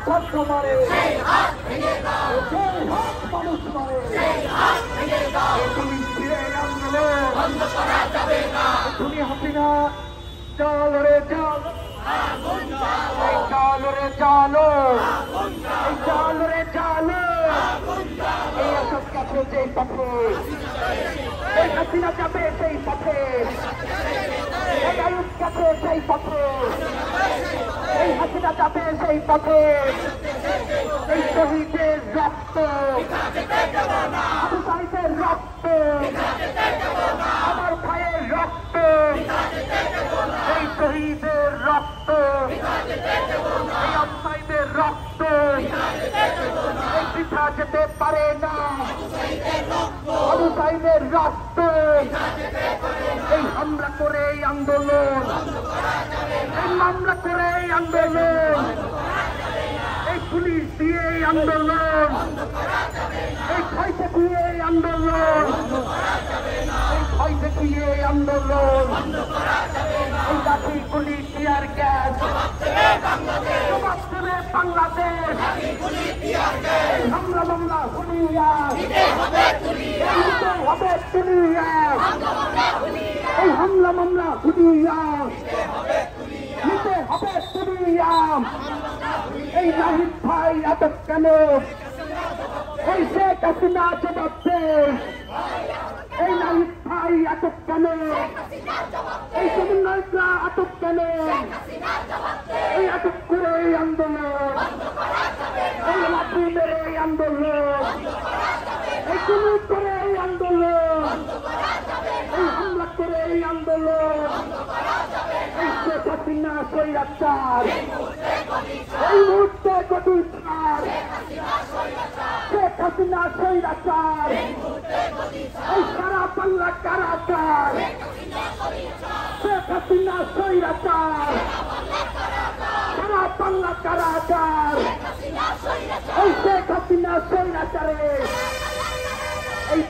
ছাত্র মারে সেই হাত মানুষ মারে পুলিশ দিয়ে আন্দোলন বন্ধ করা যাবে না। তুমি হাসিনা চল রে চল, চল রে চলো, চল রে চলো, এই আসাদ কাছে সেই পথে, এই হাসিনা যাবে সেই পথে, এই আয়ুব কাছে সেই পথে, এই হাসিনা যাবে সেই পথে, এই শহীদের রক্ত, আবু সাইদের রক্ত, আমার ভাইয়ের রক্ত, এই শহীদের রক্ত, এই আবু রক্ত, এই পিঠা যেতে পারে না, আবু সাইদের রক্ত, এই হামলা করে আন্দোলন, এই মামলা করে আন্দোলন, এই পুলিশ দিয়ে আন্দোলন, এই ক্ষয় দিয়ে আন্দোলন, এই ক্ষয় দিয়ে আন্দোলন, এই লাঠি গুলি টিয়ার গ্যাস জবাব দেবে বাংলাদেশ, হামলা মামলা হুলিয়া হবে তুলিয়া, এই হামলা মামলা হুলিয়া নিতে হবে তুলিয়া, এই নাহিদ ভাই আটক কেন, এই শেখ হাসিনা জবাব দে, এই নাহিদ ভাই আটক কেন, এই সমন্বয়করা আটক কেন, এই আটক করে আন্দোলন, এই লাঠি মেরে আন্দোলন, এই গুলি করে আন্দোলন, এই হামলা করে আন্দোলন, এই শেখ হাসিনা স্বৈরাচার, এই মুহূর্তে গতি ছাড়, শেখ হাসিনা স্বৈরাচার, এই সারা বাংলা কারাগার, শেখ হাসিনা স্বৈরাচার, সারা বাংলা কারাগার, এই শেখ হাসিনা স্বৈরাচারে এই